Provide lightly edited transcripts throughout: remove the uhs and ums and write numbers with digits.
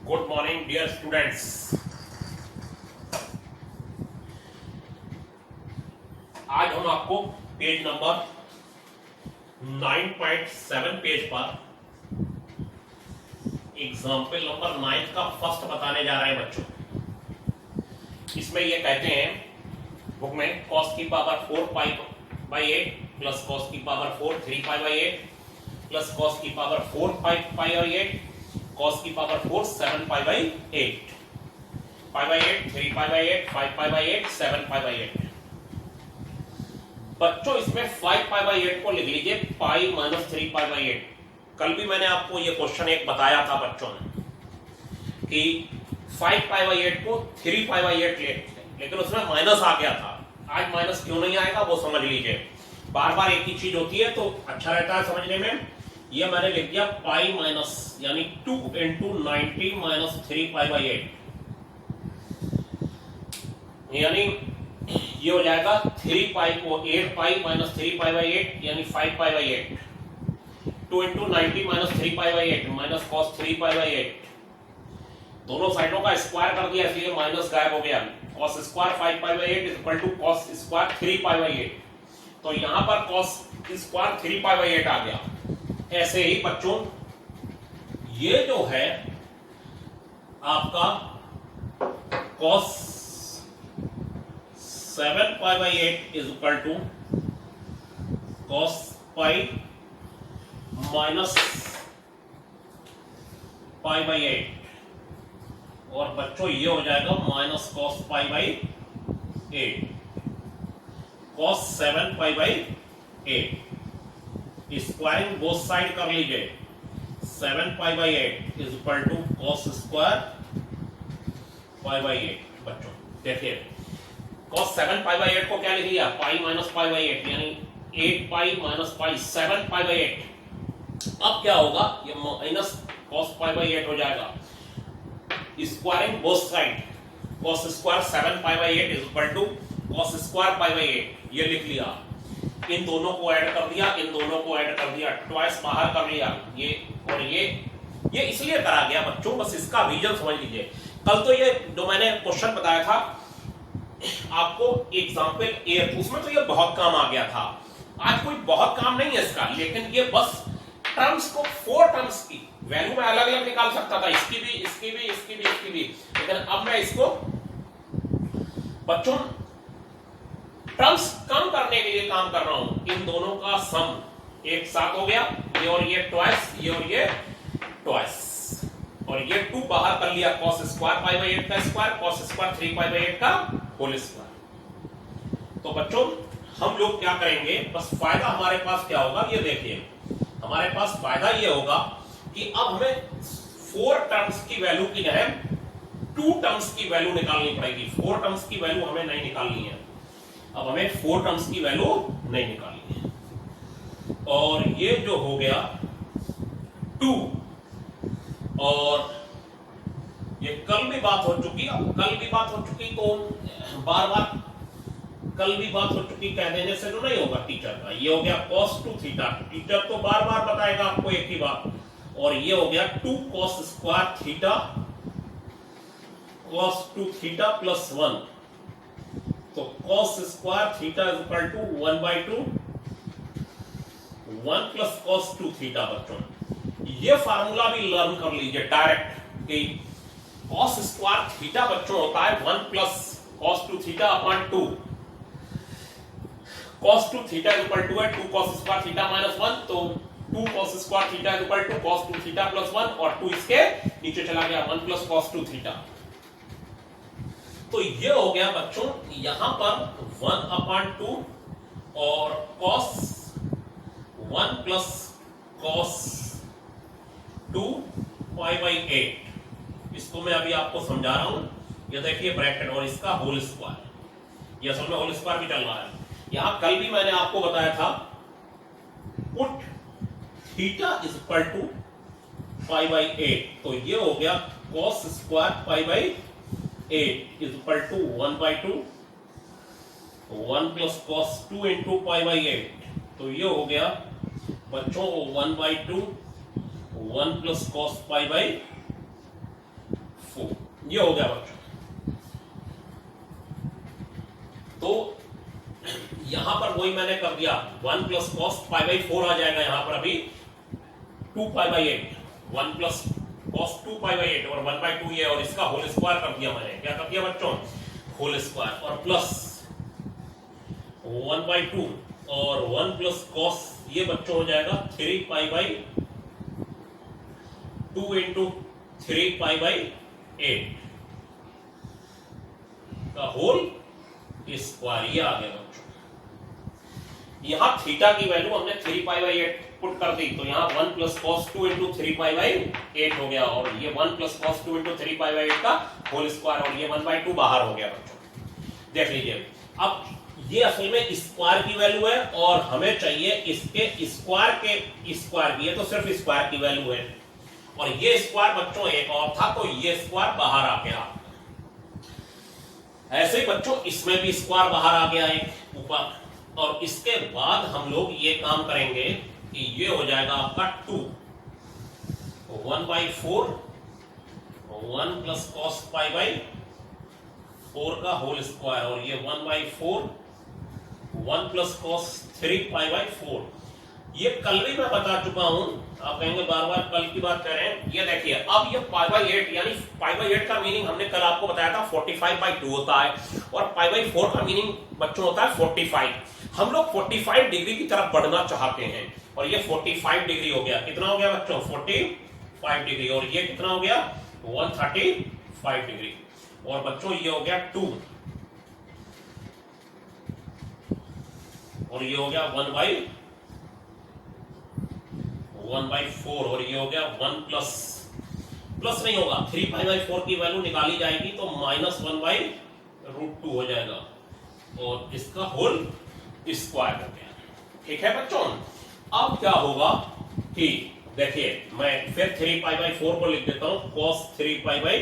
Good morning dear students. आज हम आपको पेज नंबर 9.7 पेज पर एग्जाम्पल नंबर 9 का फर्स्ट बताने जा रहे हैं बच्चों। इसमें ये कहते हैं बुक में cos की पावर 4 π/8 प्लस cos की पावर 4 3 π/8 प्लस cos की पावर 4 5 π/8 cos की पावर 4 7 π/8 π/8 3 π/8 5 π/8 7 π/8। बच्चों इसमें 5 π/8 को लिख लीजिए पाई माइनस 3 π/8। कल भी मैंने आपको ये क्वेश्चन एक बताया था बच्चों ने कि 5 π/8 को 3 π/8 लेकिन उसमें माइनस आ गया था। आज माइनस क्यों नहीं आएगा वो समझ लीजिए। बार बार एक ही चीज होती है तो अच्छा रहता है समझने में। ये मैंने लिख दिया पाई माइनस यानी 2 × 90 माइनस 3 π/8 यानी ये हो जाएगा 3 पाई को 8 पाई माइनस 3 π/8 यानी 5 π/8। 2 × 90 माइनस 3 π/8 माइनस cos 3 π/8। दोनों साइडों का स्क्वायर कर दिया इसलिए माइनस गायब हो गया। cos square 5 π/8 is equal to cos square 3 π/8। तो यहां पर cos स्क्वायर 3 π/8 आ गया। ऐसे ही बच्चों ये जो है आपका cos 7 π/8 is equal to cos pi minus π/8 और बच्चों ये हो जाएगा minus cos π/8 cos 7 π/8। Squaring both side कर लीजिए। 7 π/8 is equal to cos square π/8। बच्चों देखिए cos 7 π/8 को क्या लिख लिया पाई माइनस π/8 यानी 8 पाई माइनस पाई 7 π/8। अब क्या होगा ये माइनस cos π/8 हो जाएगा। Squaring both side cos square 7 π/8 is equal to cos square π/8 ये लिख लिया। इन दोनों को ऐड कर दिया, इन दोनों को ऐड कर दिया, ट्वाइस बाहर कर लिया ये और ये इसलिए करा गया बच्चों। बस इसका रीजन समझ लीजिए। कल तो ये जो मैंने क्वेश्चन बताया था आपको एग्जाम्पल ए उसमें तो ये बहुत काम आ गया था। आज कोई बहुत काम नहीं है इसका, लेकिन ये बस टर्म्स को 4 टर्म्स की वैल्यू में अलग अलग निकाल सकता था, इसकी भी इसकी भी इसकी भी इसकी भी। लेकिन अब मैं इसको बच्चों टर्म्स कम करने के लिए काम कर रहा हूं। इन दोनों का सम एक साथ हो गया, ये और ये ट्वाइस, ये और ये ट्वाइस, और ये 2 बाहर कर लिया cos स्क्वायर π/8 का स्क्वायर cos स्क्वायर 3 π/8 का होल स्क्वायर। तो बच्चों हम लोग क्या करेंगे, बस फायदा हमारे पास क्या होगा ये देखिए। हमारे पास फायदा ये होगा कि अब हमें 4 टर्म्स की वैल्यू की जगह 2 टर्म्स की वैल्यू निकालनी पड़ेगी। 4 टर्म्स की वैल्यू हमें नहीं निकालनी है। अब हमें 4 टर्म्स की वैल्यू नहीं निकालनी है। और ये जो हो गया 2 और ये कल भी बात हो चुकी, कल भी बात हो चुकी तो बार बार कल भी बात हो चुकी कह देने से तो नहीं होगा टीचर का। ये हो गया cos 2 थीटा, टीचर तो बार बार बताएगा आपको एक ही बात। और ये हो गया 2 cos square theta cos 2 theta plus 1। तो cos square theta is equal to 1/2 1 plus cos 2 theta. बच्चों ये फार्मूला भी लर्न कर लीजिए डायरेक्ट कि cos स्क्वायर थीटा बच्चों होता है 1 plus cos 2 theta upon 2। cos 2 theta is equal to है 2 cos स्क्वायर थीटा माइनस 1। तो 2 cos square theta is equal to cos 2 theta plus 1 और 2 इसके नीचे चला गया 1 प्लस cos 2 थीटा। तो ये हो गया बच्चों यहां पर 1/2 और cos 1 प्लस cos 2 π/8। इसको मैं अभी आपको समझा रहा हूं। ये देखिए ब्रैकेट और इसका होल स्क्वायर, ये सब में होल स्क्वायर भी चल रहा है। यहां कल भी मैंने आपको बताया था put theta is equal to π/8। तो ये हो गया cos square π/8 is equal to 1/2 1 plus cos 2 into π/8। तो ये हो गया बच्चों 1/2 1 प्लस cos π/8 ये हो गया बच्चों। तो यहां पर वही मैंने कर दिया, 1 प्लस कॉस पाई बाई 4 आ जाएगा यहां पर अभी 2 pi by 8, 1 plus cos 2 pi by 8 और 1 बाई 2 ये, और इसका होल स्क्वायर कर दिया मैंने। क्या कर दिया बच्चों? होल स्क्वायर, और प्लस 1 बाई 2 और 1 प्लस कॉस ये बच्चों हो जाएगा 3 pi by 2 into 3 pi by 8 का होल स्क्वायर। ये आ गया बच्चों। यहां थीटा की वैल्यू हमने 3 पाई बाई 8 पुट कर दी, तो यहां 1 plus cos 2 into 3 pi by 8 हो गया, और ये 1 plus cos 2 into 3 pi by 8 का होल स्क्वायर, और ये 1 बाई 2 बाहर हो गया बच्चों। देख लीजिए, अब ये असल में स्क्वायर की वैल्यू है और हमें चाहिए इसके स्क्वायर के स्क्वायर की, ये तो सिर्फ स्क्वायर की वैल्यू है, और ये स्क्वायर बच्चों एक और था, तो ये स्क्वायर बाहर आ गया। ऐसे ही बच्चों इसमें भी स्क्वायर बाहर आ गया एक ऊपर, और इसके बाद हम लोग ये काम करेंगे कि ये हो जाएगा आपका 2 1 by 4 1 plus cos pi by 4 का होल स्क्वायर, और ये 1 by 4 1 plus cos 3 pi by 4। ये कल भी मैं बता चुका हूं, आप कहेंगे बार बार कल की बात कर रहे हैं। ये देखिए, अब ये पाई बाई 8 यानी पाई बाई 8 का मीनिंग हमने कल आपको बताया था 45 बाई 2 होता है, और पाई बाई 4 का मीनिंग बच्चों होता है 45। हम लोग 45 डिग्री की तरफ बढ़ना चाहते हैं, और ये 45 डिग्री हो गया। कितना हो गया बच्चों? 45 डिग्री, और ये कितना हो गया? 135 डिग्री, और बच्चों ये हो गया 2, और ये हो गया 1 बाई 4, और ये हो गया 1 प्लस नहीं होगा, 3 पाई बाई 4 की वैल्यू निकाली जाएगी तो माइनस 1 बाई रूट 2 हो जाएगा, और इसका होल स्क्वायर हो गया। ठीक है बच्चों, अब क्या होगा कि देखिए, मैं फिर 3 पाई बाई 4 को लिख देता हूं, cos 3 pi by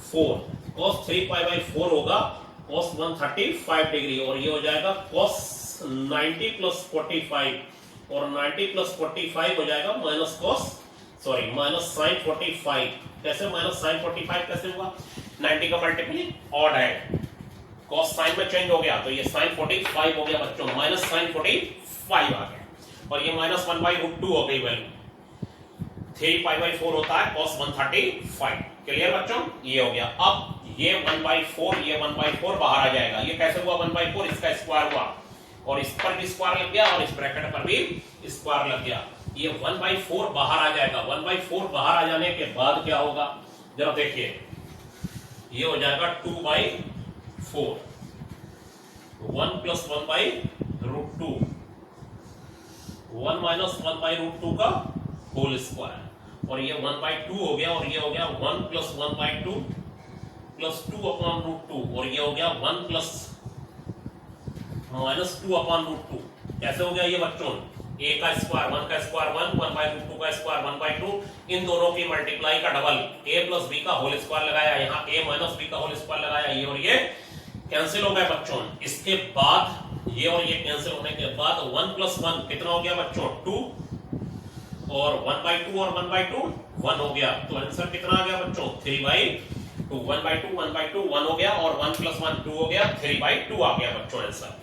4, cos 3 pi by 4 होगा cos 135 डिग्री, और ये हो जाएगा cos 90 प्लस 45, और 90 प्लस 45 हो जाएगा माइनस साइन 45। कैसे माइनस साइन 45 कैसे होगा? 90 का मल्टीपल ऑड है, कॉस साइन में चेंज हो गया, तो ये साइन 45 हो गया बच्चों, माइनस साइन 45 आ गया, और ये माइनस 1 बाई रूट 2 हो गई वैल्यू। 3 पाई बाई 4 होता है cos 135। क्लियर बच्चों? ये हो गया। अब ये 1 बाई 4 ये 1 बाई 4 बाहर आ जाएगा। ये कैसे हुआ 1 बाई 4? इसका स्क्वायर हुआ, और इस पर भी स्क्वायर लग गया, और इस ब्रैकेट पर भी स्क्वायर लग गया। ये 1 बाई 4 बाहर आ जाएगा। 1 बाई 4 बाहर आ जाने के बाद क्या होगा जरा देखिए, ये हो जाएगा 2 by 4, 1 plus 1 by root 2, 1 minus 1 by root 2 का होल स्क्वायर, और ये 1 बाई 2 हो गया, और ये हो गया 1 plus 1 by 2 plus 2 upon root 2, और ये हो गया 1 प्लस माइनस 2 अपॉन रूट 2। कैसे हो गया ये बच्चों? a का स्क्वायर 1 का स्क्वायर 1 बाई रूट 2 का स्क्वायर 1 बाई 2, इन दोनों की मल्टीप्लाई का डबल a प्लस b का होल स्क्वायर लगाया, यहाँ a माइनस b का होल स्क्वायर लगाया, ये और ये कैंसिल हो गए बच्चों। इसके बाद ये और ये कैंसिल होने के बाद 1 प्लस 1 कितना हो गया बच्चों? 2, और 1 बाई 2 और 1 बाई 2 1 हो गया, तो आंसर कितना आ गया बच्चों? 3 बाई 2। 1 बाई 2 1 बाई 2 1 हो गया, और 1 प्लस 1 2 हो गया, 3 बाई 2 आ गया बच्चों आंसर।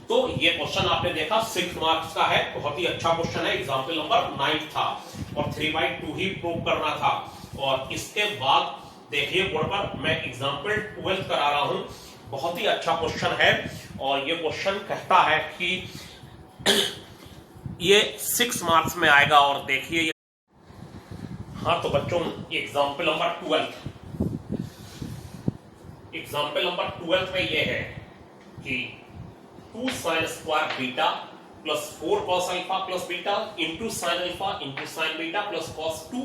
तो ये क्वेश्चन आपने देखा 6 मार्क्स का है, बहुत ही अच्छा क्वेश्चन है, एग्जाम्पल नंबर 9 था, और 3 बाई 2 ही प्रूव करना था। और इसके बाद देखिए बोर्ड पर मैं एग्जाम्पल 12 करा रहा हूं, बहुत ही अच्छा क्वेश्चन है, और ये क्वेश्चन कहता है कि ये 6 मार्क्स में आएगा। और देखिए, हाँ तो बच्चों एग्जाम्पल नंबर 12 में ये है कि 2 sine square beta plus 4 cos alpha plus beta into sine alpha into sine beta plus cos 2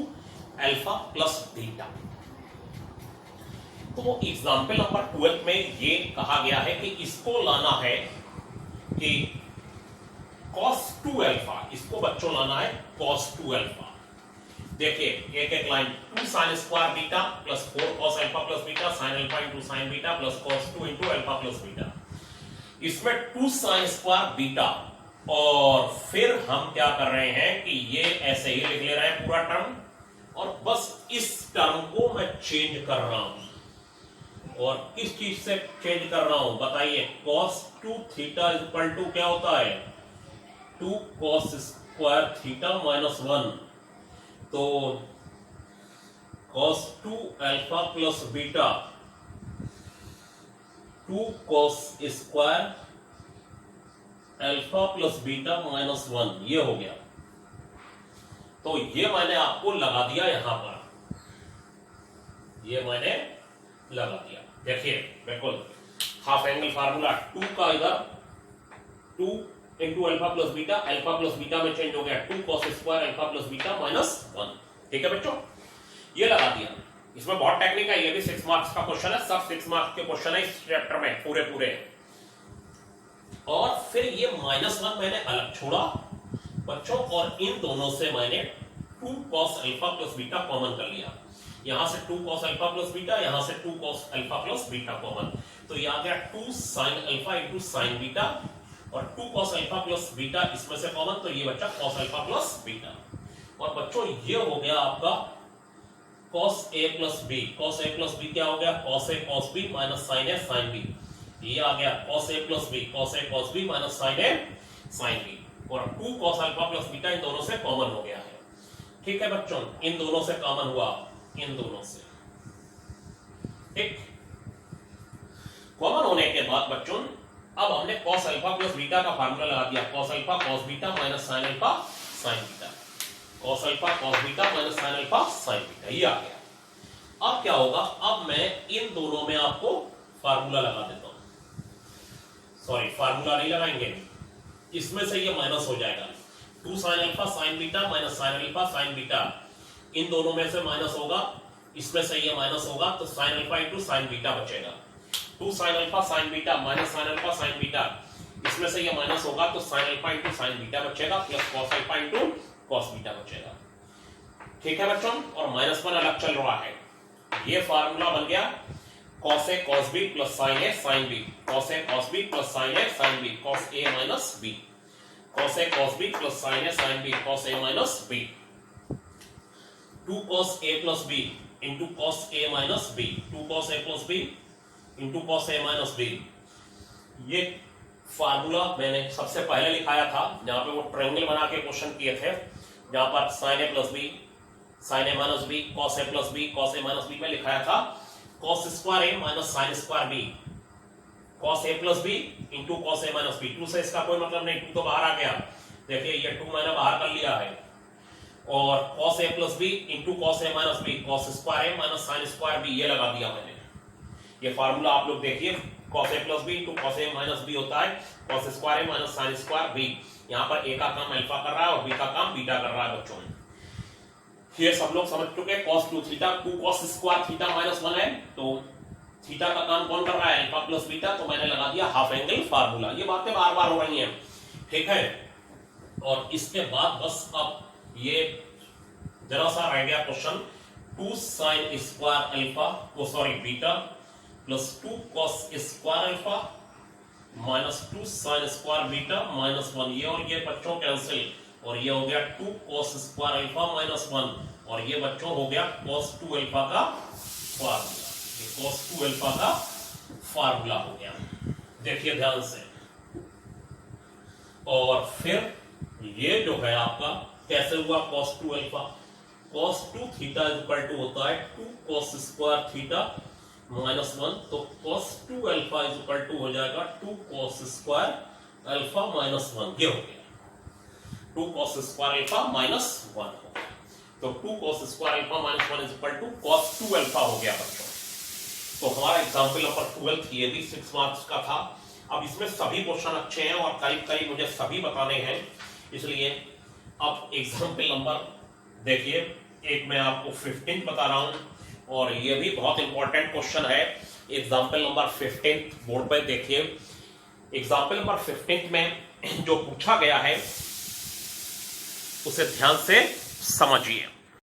alpha plus beta. तो एग्जाम्पल नंबर 12 में ये कहा गया है कि इसको लाना है कि cos 2 अल्फा, इसको बच्चों लाना है cos 2 अल्फा। देखिए एक एक line, 2 sine square beta plus 4 cos alpha plus beta sine alpha into sine beta plus cos 2 into alpha plus beta. इसमें 2 साइन स्क्वायर बीटा, और फिर हम क्या कर रहे हैं कि ये ऐसे ही लिख ले रहे हैं पूरा टर्म, और बस इस टर्म को मैं चेंज कर रहा हूं। और किस चीज से चेंज कर रहा हूं बताइए, cos 2 theta is equal to क्या होता है 2 cos स्क्वायर थीटा माइनस 1। तो cos 2 alpha plus beta 2 cos square alpha plus beta minus 1 ये हो गया। तो ये मैंने आपको लगा दिया यहां पर, ये मैंने लगा दिया। देखिए बिल्कुल हाफ एंगल फार्मूला 2 का इधर 2 इंटू अल्फा प्लस बीटा में चेंज हो गया 2 cos square alpha plus beta minus 1। ठीक है बच्चों, ये लगा दिया। इसमें बहुत टेक्निक है, ये भी 6 मार्क्स का क्वेश्चन है, सब 6 मार्क्स के क्वेश्चन है इस चैप्टर में पूरे। और फिर ये -1 मैंने अलग छोड़ा बच्चों, और इन दोनों से मैंने 2 cos alpha plus beta common कर लिया। यहां से 2 cos अल्फा प्लस बीटा, यहां से 2 cos alpha plus beta common, तो ये आ गया 2 sin alpha into sine beta, और 2 cos अल्फा प्लस बीटा इसमें से कॉमन, तो ये बच्चा cos अल्फा प्लस बीटा। और बच्चों ये हो गया आपका cos a plus b। cos a plus b क्या हो गया cos a cos b minus sin a sin b। ये आ गया cos a plus b cos a cos b minus sin a sin b, और 2 cos अल्फा प्लस बीटा इन दोनों से common हो गया है। ठीक है बच्चों, इन दोनों से कॉमन हुआ, इन दोनों से। ठीक, कॉमन होने के बाद बच्चों अब हमने cos अल्फा प्लस बीटा का फार्मूला लगा दिया, cos alpha cos beta minus sin alpha sin beta, cos alpha cos beta minus sin alpha sin beta, ये आ गया। अब क्या होगा, अब मैं इन दोनों में आपको फार्मूला लगा देता हूं, सॉरी फार्मूला नहीं लगाएंगे, इसमें से ये माइनस हो जाएगा 2 sin alpha sin beta minus sin alpha sin beta, इन दोनों में से माइनस होगा, इसमें से ये माइनस होगा, तो sin alpha into sin beta बचेगा। 2 sin alpha sin beta minus sin alpha sin beta, इसमें से ये माइनस होगा, तो sin alpha into sin beta बचेगा, plus cos alpha into cos beta बचेगा। ठीक है बच्चों, और -1 अलग चल रहा है। ये फार्मूला बन गया cos a cos b plus sin a sin b, cos a cos b plus sin a sin b, cos a minus b, cos a cos b plus sin a sin b, cos a minus b, 2 cos a plus b into cos a minus b, 2 cos a plus b into cos a minus b। ये formula मैंने सबसे पहले लिखाया था, जहां पे वो triangle बना के क्वेश्चन किए थे, जहां पर sin a plus b sin a minus b cos a plus b cos a minus b में लिखाया था cos square a minus sin square b, cos a plus b into cos a minus b। 2 से इसका कोई मतलब नहीं, 2 तो बाहर आ गया, देखिए ये 2 मैंने बाहर कर लिया है, और cos a plus b into cos a minus b cos square a minus sin square b, ये लगा दिया मैंने। ये फार्मूला आप लोग देखिए, cos a plus b into cos a minus b होता है cos square a minus sin square b। यहाँ पर a का काम अल्फा कर रहा है और b का काम बीटा कर रहा है बच्चों। ये सब लोग समझ चुके, cos 2 theta 2 cos square theta minus 1 है, तो थीटा का काम कौन कर रहा है अल्फा प्लस बीटा, तो मैंने लगा दिया हाफ एंगल फार्मूला। ये बातें बार बार हो रही हैं, ठीक है। और इसके बाद बस अब ये जरा सा रह गया क्वेश्चन, 2 sin स्क्वायर अल्फा को sorry beta plus 2 cos square alpha minus 2 sin square beta minus 1, ये और ये बच्चों कैंसिल, और ये हो गया 2 cos स्क्वायर अल्फा माइनस 1, और ये बच्चों हो गया cos 2 अल्फा का फार्मूला, ये cos 2 अल्फा का फार्मूला हो गया, देखिए ध्यान से। और फिर ये जो है आपका कैसे हुआ cos 2 alpha, cos 2 theta is equal to होता है 2 cos स्क्वायर थीटा माइनस 1, तो cos 2 alpha is equal to हो जाएगा 2 cos स्क्वायर अल्फा माइनस 1, ये हो गया 2 cos स्क्वायर अल्फा माइनस 1 हो गया, तो 2 cos square alpha minus 1 is equal to cos 2 alpha हो गया बच्चों। तो हमारा एग्जांपल नंबर 12 ये भी 6 मार्क्स का था। अब इसमें सभी क्वेश्चन अच्छे हैं और करीब करीब मुझे सभी बताने हैं, इसलिए अब एग्जाम्पल नंबर देखिए, एक मैं आपको 15 बता रहा हूं, और ये भी बहुत इंपॉर्टेंट क्वेश्चन है। एग्जाम्पल नंबर 15 बोर्ड पे देखिए, एग्जाम्पल नंबर 15 में जो पूछा गया है उसे ध्यान से समझिए।